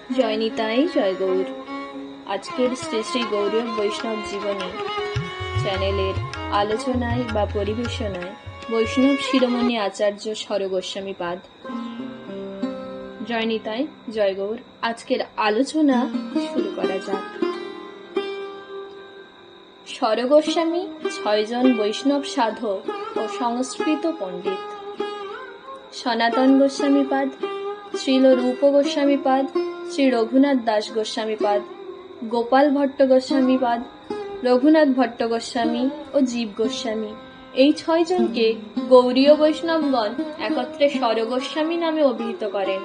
জয় নিতাই, জয় গৌর। আজকের শ্রী শ্রী গৌরব বৈষ্ণব জীবনী চ্যানেলের আলোচনায় বা পরিবেশনায় বৈষ্ণব শিরোমণি আচার্য স্বর গোস্বামী পাদ। জয় নিতাই, জয় গৌর। আজকের আলোচনা শুরু করা যাক। স্বর গোস্বামী 6 জন বৈষ্ণব সাধক ও সংস্কৃত পণ্ডিত। সনাতন গোস্বামী পাদ, শ্রীল রূপ গোস্বামী পাদ, শ্রী রঘুনাথ দাস গোস্বামী পাদ, গোপাল ভট্ট গোস্বামী পাদ, রঘুনাথ ভট্ট গোস্বামী ও জীব গোস্বামী, এই 6 জনকে গৌড়ীয় বৈষ্ণবগণ একত্রে স্বর গোস্বামী নামে অভিহিত করেন।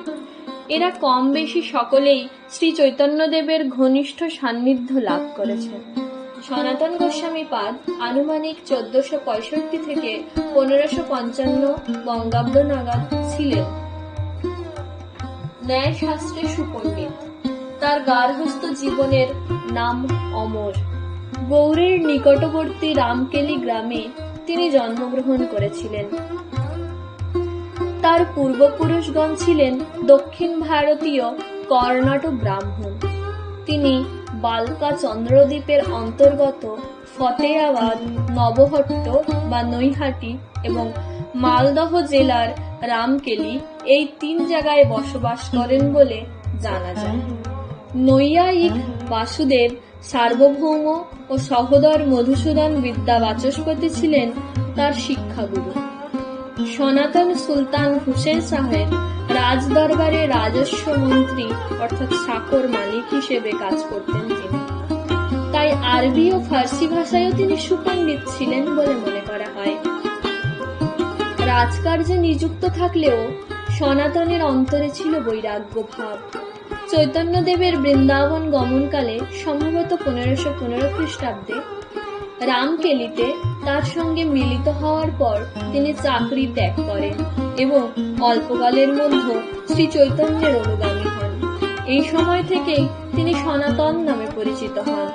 এরা কম বেশি সকলেই শ্রী চৈতন্যদেবের ঘনিষ্ঠ সান্নিধ্য লাভ করেছেন। সনাতন গোস্বামী পাদ আনুমানিক 1465 থেকে 1555 বঙ্গাব্দ নাগাদ ছিলেন। ন্যায় শাস্ত্রে সুপণ্ডিত, তার গার্হস্থ্য জীবনের নাম অমর। গৌড়ের নিকটবর্তী রামকেলি গ্রামে তিনি জন্মগ্রহণ করেছিলেন। তার পূর্বপুরুষগণ ছিলেন দক্ষিণ ভারতীয় কর্ণাটক ব্রাহ্মণ। তিনি বালকা চন্দ্রদ্বীপের অন্তর্গত ফতেয়াবাদ, নবহট্ট বা নৈহাটি এবং মালদহ জেলার রামকেলি এই 3 জায়গায় বসবাস করেন বলে জানা যায়। নৈয়ায়িক বাসুদেব সার্বভৌম ও সহোদর মধুসূদন বিদ্যা বাচস্পতি ছিলেন তার শিক্ষাগুরু। সনাতন সুলতান হুসেন শাহের রাজদরবারে রাজস্ব মন্ত্রী অর্থাৎ সাকর মালিক হিসেবে কাজ করতেন তিনি। তাই আরবি ও ফার্সি ভাষায়ও তিনি সুপণ্ডিত ছিলেন বলে মনে করা হয়। রাজকার্যে নিযুক্ত থাকলেও সনাতনের অন্তরে ছিল বৈরাগ্য ভাব। চৈতন্যদেবের বৃন্দাবন গমনকালে সম্ভবত 1515 খ্রিস্টাব্দে রামকেলিতে তার সঙ্গে মিলিত হওয়ার পর তিনি চাকরি ত্যাগ করেন এবং অল্পকালের মধ্যে শ্রী চৈতন্যের অনুগামী হন। এই সময় থেকেই তিনি সনাতন নামে পরিচিত হন।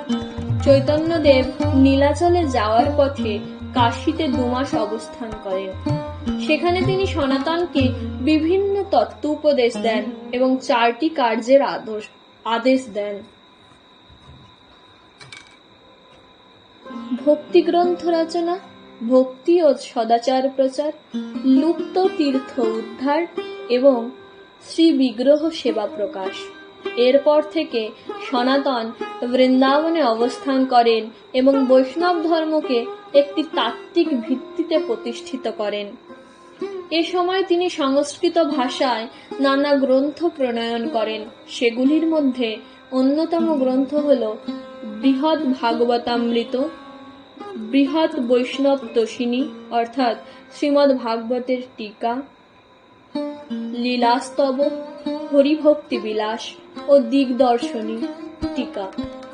চৈতন্যদেব নীলাচলে যাওয়ার পথে কাশীতে 2 মাস অবস্থান করেন। সেখানে তিনি সনাতনকে বিভিন্ন তত্ত্ব উপদেশ দেন এবং 4টি কার্যের আদেশ দেন। ভক্তি গ্রন্থ রচনা, ভক্তি ও সদাচার প্রচার, লুপ্ত তীর্থ উদ্ধার এবং শ্রী বিগ্রহ সেবা প্রকাশ। এরপর থেকে সনাতন বৃন্দাবনে অবস্থান করেন এবং বৈষ্ণব ধর্মকে একটি তাত্ত্বিক ভিত্তিতে প্রতিষ্ঠিত করেন। এ সময় তিনি সংস্কৃত ভাষায় নানা গ্রন্থ প্রণয়ন করেন। সেগুলির মধ্যে অন্যতম গ্রন্থ হল বৃহৎ ভাগবতামৃত, বৃহৎ বৈষ্ণব তোষিনী অর্থাৎ শ্রীমদ্ ভাগবতের টিকা, লীলাস্তব, হরিভক্তি বিলাস ও দিগদর্শনী টিকা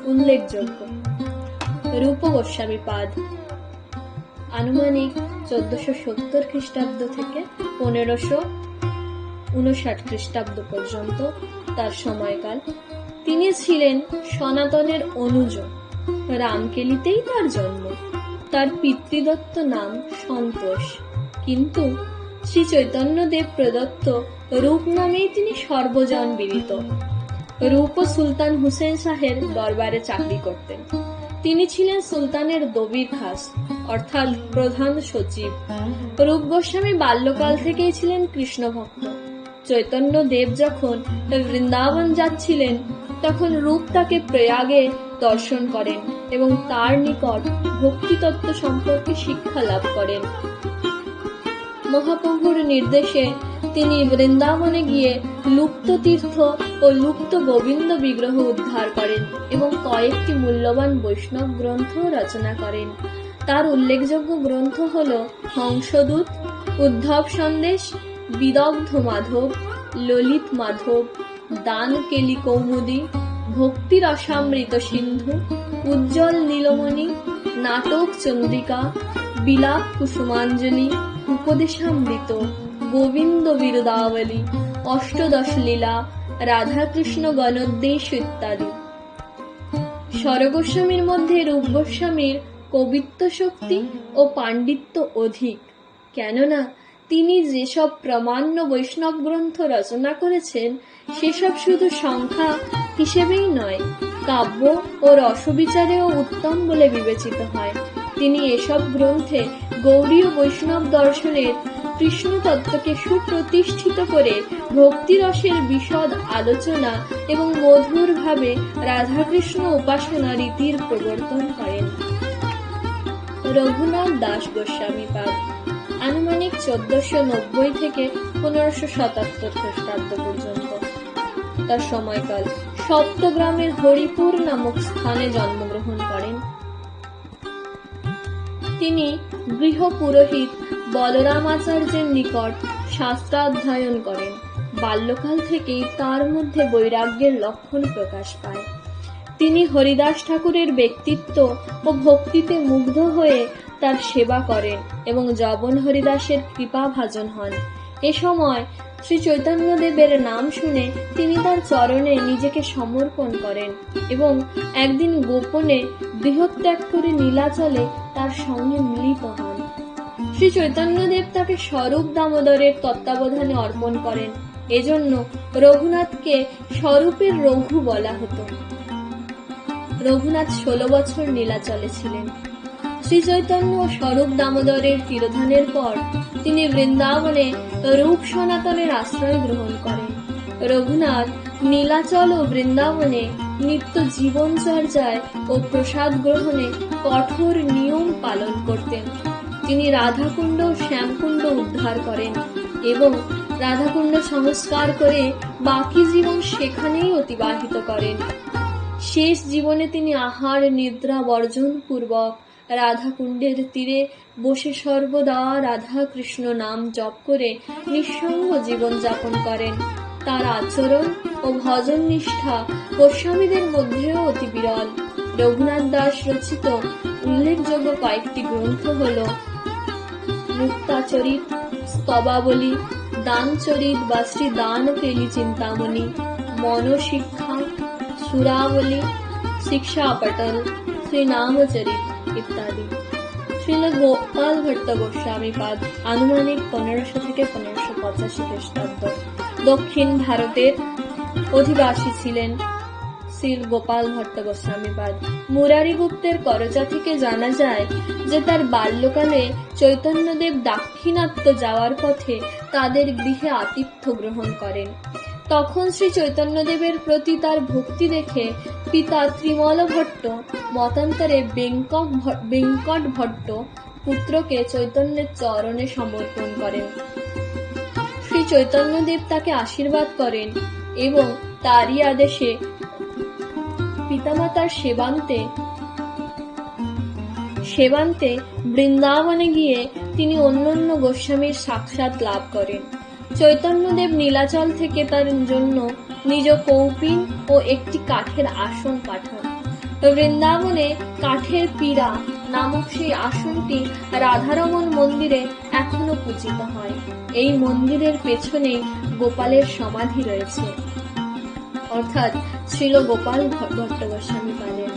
উল্লেখযোগ্য। রূপ গোস্বামী পাদ আনুমানিক 1470 খ্রিস্টাব্দ থেকে 1559 খ্রিস্টাব্দ পর্যন্ত তার সময়কাল। তিনি ছিলেন সনাতনের অনুজ। রামকেলিতেই তার জন্ম। তার পিতৃদত্ত নাম সন্তোষ, কিন্তু শ্রী চৈতন্যদেব প্রদত্ত রূপ নামেই তিনি সর্বজন বিদিত। রূপ সুলতান হুসেন শাহের দরবারে চাকরি করতেন। তিনি ছিলেন সুলতানের দবির খাস অর্থাৎ প্রধান সচিব। রূপ গোস্বামী বাল্যকাল থেকেই ছিলেন কৃষ্ণ ভক্ত। চৈতন্য দেব যখন বৃন্দাবন যাচ্ছিলেন তখন রূপ তাকে প্রয়াগে দর্শন করেন এবং তার নিকট ভক্তিতত্ত্ব সম্পর্কে শিক্ষা লাভ করেন। মহাপ্রভুর নির্দেশে তিনি বৃন্দাবনে গিয়ে লুপ্ত তীর্থ ও লুপ্ত গোবিন্দ বিগ্রহ উদ্ধার করেন এবং কয়েকটি মূল্যবান বৈষ্ণব গ্রন্থ রচনা করেন। তার উল্লেখযোগ্য গ্রন্থ হল হংসদূত, উদ্ধব সন্দেশ, বিদগ্ধ মাধব, ললিত মাধব, দান কেলি কৌমুদী, ভক্তি রসামৃত সিন্ধু, উজ্জ্বল নীলমণি, নাটক চন্দ্রিকা, বিলাপ কুসুমাঞ্জলি, উপদেশামৃত, গোবিন্দ বিরদাবলী, অষ্টদশ লীলা, রাধাকৃষ্ণ গণোদ্দেশ ইত্যাদি। স্বর গোস্বামীর মধ্যে রূপ গোস্বামীর কবিত্ব শক্তি ও পাণ্ডিত্য অধিক, কেননা তিনি যেসব প্রামাণ্য বৈষ্ণব গ্রন্থ রচনা করেছেন সেসব শুধু সংখ্যা হিসেবেই নয়, কাব্য ও রসবিচারেও উত্তম বলে বিবেচিত হয়। তিনি এসব গ্রন্থে গৌড়ীয় বৈষ্ণব দর্শনের কৃষ্ণ তত্ত্বকে সুপ্রতিষ্ঠিত করে ভক্তিরসের বিশদ আলোচনা এবং মধুরভাবে রাধাকৃষ্ণ উপাসনা রীতির প্রবর্তন করেন। রঘুনাথ দাস গোস্বামীপাদ আনুমানিক 1490 থেকে 1577 খ্রিস্টাব্দ পর্যন্ত। তার সময়কাল সপ্তগ্রামের হরিপুর নামক স্থানে জন্মগ্রহণ করেন। তিনি গৃহ পুরোহিত বলরামাচার্যের নিকট শাস্ত্রাধ্যয়ন করেন। বাল্যকাল থেকেই তার মধ্যে বৈরাগ্যের লক্ষণ প্রকাশ পায়। তিনি হরিদাস ঠাকুরের ব্যক্তিত্ব ও ভক্তিতে মুগ্ধ হয়ে তার সেবা করেন এবং যবন হরিদাসের কৃপাভাজন হন। এ সময় শ্রী চৈতন্যদেবের নাম শুনে তিনি তার চরণে নিজেকে সমর্পণ করেন এবং একদিন গোপনে গৃহত্যাগ করে নীলাচলে তার সঙ্গে মিলিত হন। শ্রী চৈতন্যদেব তাকে স্বরূপ দামোদরের তত্ত্বাবধানে অর্পণ করেন। এজন্য রঘুনাথকে স্বরূপের রঘু বলা হতো। রঘুনাথ 16 বছর নীলাচলে ছিলেন। শ্রী চৈতন্য ও স্বরূপ দামোদরের তিরোধানের পর তিনি বৃন্দাবনে রূপ সনাতনের আশ্রয় গ্রহণ করেন। রঘুনাথ নীলাচল ও বৃন্দাবনে নিত্য জীবনচর্যায় ও প্রসাদ গ্রহণে কঠোর নিয়ম পালন করতেন। তিনি রাধাকুণ্ড ও শ্যামকুণ্ড উদ্ধার করেন এবং রাধাকুণ্ড সংস্কার করে বাকি জীবন সেখানেই অতিবাহিত করেন। শেষ জীবনে তিনি আহার নিদ্রা বর্জন পূর্বক রাধাকুণ্ডের তীরে বসে সর্বদা রাধা কৃষ্ণ নাম জপ করে নিঃসঙ্গ জীবন যাপন করেন। তার আচরণ ও ভজন নিষ্ঠা গোস্বামীদের মধ্যেও অতি বিরল। রঘুনাথ দাস রচিত উল্লেখযোগ্য কয়েকটি গ্রন্থ হল মুক্তাচরিত, স্তবাবলী, দানচরিত বা শ্রী দান পেলি চিন্তামণি, মনোশিক্ষা, সুরাবলী, শিক্ষা পটল, শ্রী নামচরিত ইত্যাদি। শ্রীল গোপাল ভট্ট গোস্বামীপাদ আনুমানিক 1500 থেকে 1585 খ্রিস্টাব্দ দক্ষিণ ভারতের অধিবাসী ছিলেন। শ্রী গোপাল ভট্ট গোস্বামীপাদ মুরারি গুপ্তের করজা থেকে জানা যায় যে তার বাল্যকালে চৈতন্যদেব দাক্ষিণাত্য যাওয়ার পথে তাদের গৃহে আতিথ্য গ্রহণ করেন। তখন শ্রী চৈতন্যদেবের প্রতি তার ভক্তি দেখে পিতা ত্রিমল ভট্ট মতান্তরে বেঙ্কট ভট্ট পুত্রকে চৈতন্যের চরণে সমর্পণ করেন। শ্রী চৈতন্যদেব তাকে আশীর্বাদ করেন এবং তারই আদেশে পিতামাতার সেবান্তে বৃন্দাবনে গিয়ে তিনি অন্যান্য গোস্বামীর সাক্ষাৎ লাভ করেন। চৈতন্যদেব নীলাচল থেকে তার জন্য নিজ কৌপিন ও একটি কাঠের আসন পাঠান। বৃন্দাবনে কাঠের পীড়া নামক সেই আসনটি রাধারমণ মন্দিরে এখনো পূজিত হয়। এই মন্দিরের পেছনে গোপালের সমাধি রয়েছে, অর্থাৎ শ্রীল গোপাল ভট্ট গোস্বামী পাদের।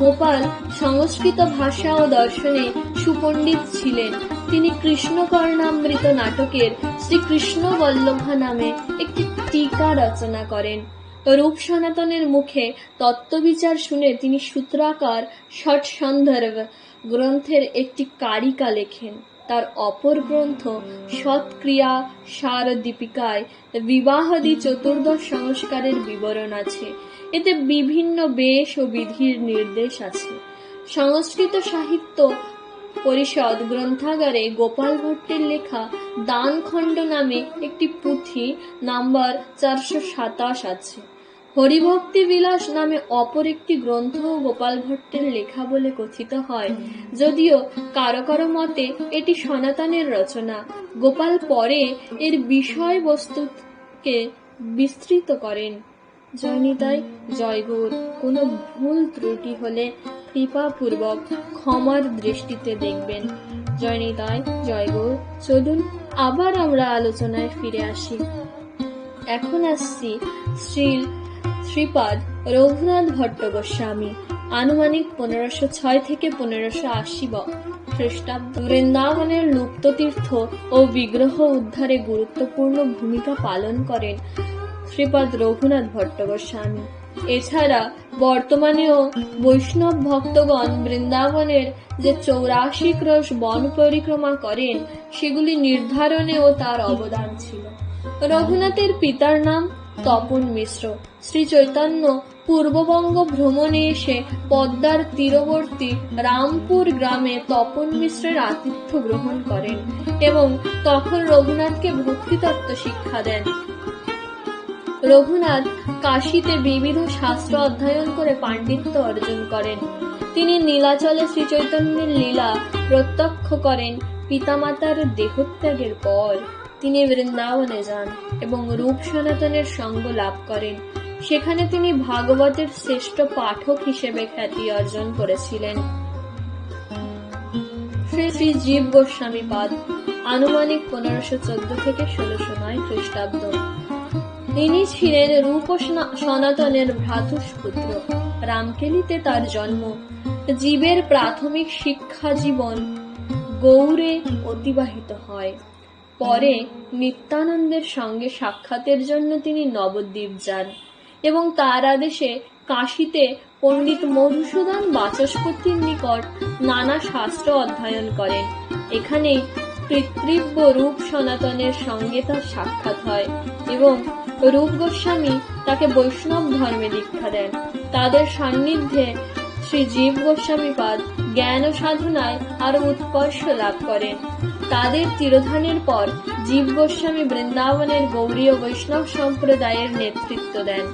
গোপাল সংস্কৃত ভাষা ও দর্শনে সুপণ্ডিত ছিলেন। তিনি কৃষ্ণকর্ণামৃত নাটকের শ্রীকৃষ্ণ বল্লভা নামে একটি টিকা রচনা করেন। রূপ সনাতনের মুখে তত্ত্ববিচার শুনে তিনি সূত্রাকার ষট সন্দর্ভ গ্রন্থের একটি কারিকা লেখেন। তার অপর গ্রন্থ সৎক্রিয়া সার দীপিকায় বিবাহাদি 14 সংস্কারের বিবরণ আছে। এতে বিভিন্ন বেশ ও বিধির নির্দেশ আছে। সংস্কৃত সাহিত্য পরিষদ গ্রন্থাগারে গোপাল ভট্টের লেখা দানখণ্ড নামে একটি পুঁথি নাম্বার 427 আছে। হরিভক্তি বিলাস নামে অপর একটি গ্রন্থ গোপাল ভট্টের লেখা বলে কথিত হয়, যদিও কারো কারো মতে এটি সনাতনের রচনা। গোপাল পরে এর বিষয়বস্তুকে বিস্তৃত করেন। জয়নিতাই জয় গৌর। কোনো ভুল ত্রুটি হলে কৃপাপূর্বক ক্ষমার দৃষ্টিতে দেখবেন। জয়নিতাই জয় গৌর। চলুন আবার আমরা আলোচনায় ফিরে আসি। এখন আসছি শ্রীপাদ রঘুনাথ ভট্ট গোস্বামী আনুমানিক 1506 থেকে 1580 খ্রিস্টাব্দ বৃন্দাবনের লুপ্ত তীর্থ ও বিগ্রহ উদ্ধারে গুরুত্বপূর্ণ ভূমিকা পালন করেন শ্রীপাদ রঘুনাথ ভট্ট গোস্বামী। এছাড়া বর্তমানেও বৈষ্ণব ভক্তগণ বৃন্দাবনের যে 84 ক্রোশ বন পরিক্রমা করেন, সেগুলি নির্ধারণেও তার অবদান ছিল। রঘুনাথের পিতার নাম তপন মিশ্র। শ্রী চৈতন্য পূর্ববঙ্গ ভ্রমণে এসে পদ্মার তীরবর্তী রামপুর গ্রামে তপন মিশ্রের আতিথ্য গ্রহণ করেন এবং তখন রঘুনাথকে ভক্তিতত্ত্ব শিক্ষা দেন। রঘুনাথ কাশীতে বিবিধ শাস্ত্র অধ্যয়ন করে পাণ্ডিত্য অর্জন করেন। তিনি নীলাচলে শ্রীচৈতন্যের লীলা প্রত্যক্ষ করেন। পিতামাতার দেহত্যাগের পর তিনি বৃন্দাবনে যান এবং রূপ সনাতনের সঙ্গ লাভ করেন। সেখানে তিনি ভাগবতের শ্রেষ্ঠ পাঠক হিসেবে খ্যাতি অর্জন করেছিলেন। শ্রী শ্রী জীব গোস্বামী পাদ আনুমানিক 1514 থেকে 1609 খ্রিস্টাব্দ। ইনি ছিলেন রূপ সনাতনের ভ্রাতুষ্পুত্র। রামকেলিতে তার জন্ম। জীবের প্রাথমিক শিক্ষা জীবন গৌড়ে অতিবাহিত হয়। পরে নিত্যানন্দের সঙ্গে সাক্ষাতের জন্য তিনি নবদ্বীপ যান এবং তার আদেশে কাশীতে পণ্ডিত মধুসূদন বাচস্পতির নিকট নানা শাস্ত্র অধ্যয়ন করেন। এখানেই পিতৃব্য রূপ সনাতনের সঙ্গে তার সাক্ষাৎ হয় এবং রূপ গোস্বামী তাকে বৈষ্ণব ধর্মে দীক্ষা দেন। তাদের সান্নিধ্যে শ্রী জীব গোস্বামী পাদ জ্ঞান ও সাধনায় আরো উৎকর্ষ লাভ করেন। তাদের তিরোধানের পর জীব গোস্বামী বৃন্দাবনের গৌড়ীয় বৈষ্ণব সম্প্রদায়ের নেতৃত্ব দেন।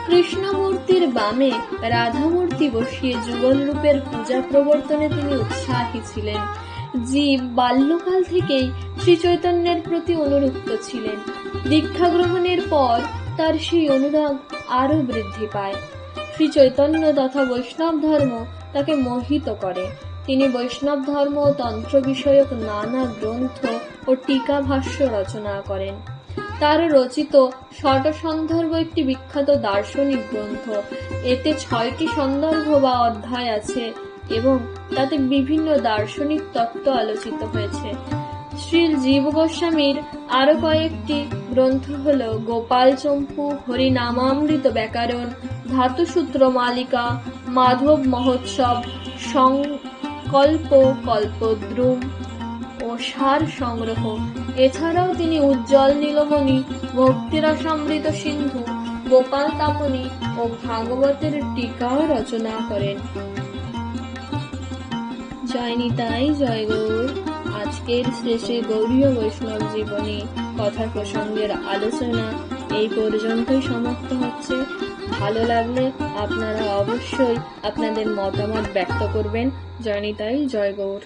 কৃষ্ণমূর্তির বামে রাধামূর্তি বসিয়ে যুগল রূপের পূজা প্রবর্তনে তিনি উৎসাহী ছিলেন। জীব বাল্যকাল থেকেই শ্রী চৈতন্যের প্রতি অনুরক্ত ছিলেন। দীক্ষা গ্রহণের পর তার সেই অনুরাগ আরো বৃদ্ধি পায়। শ্রী চৈতন্য তথা বৈষ্ণব ধর্ম তাকে মোহিত করে। তিনি বৈষ্ণব ধর্ম ও তন্ত্র বিষয়ক নানা গ্রন্থ ও টিকা ভাষ্য রচনা করেন। তার রচিত ষট সন্দর্ভ একটি বিখ্যাত দার্শনিক গ্রন্থ। এতে 6টি সন্দর্ভ বা অধ্যায় আছে এবং তাতে বিভিন্ন দার্শনিক তত্ত্ব আলোচিত হয়েছে। শ্রী জীব গোস্বামীর আরো কয়েকটি গ্রন্থ হল গোপাল চম্পু, হরিনামামৃত ব্যাকরণ, ধাতুসূত্র মালিকা, মাধব মহোৎসব, সংকল্প কল্পদ্রুম ও সার সংগ্রহ। এছাড়াও তিনি উজ্জ্বল নীলমণি, ভক্তিরসামৃত সিন্ধু, গোপাল তাপনী ও ভাগবতের টিকাও রচনা করেন। জয় নিতাই, জয় গৌর। আজকের শ্রী শ্রী গৌড়ীয় বৈষ্ণব জীবনী কথা প্রসঙ্গের আলোচনা এই পর্যন্তই সমাপ্ত হচ্ছে। ভালো লাগলে আপনারা অবশ্যই আপনাদের মতামত ব্যক্ত করবেন। জয় নিতাই, জয় গৌর।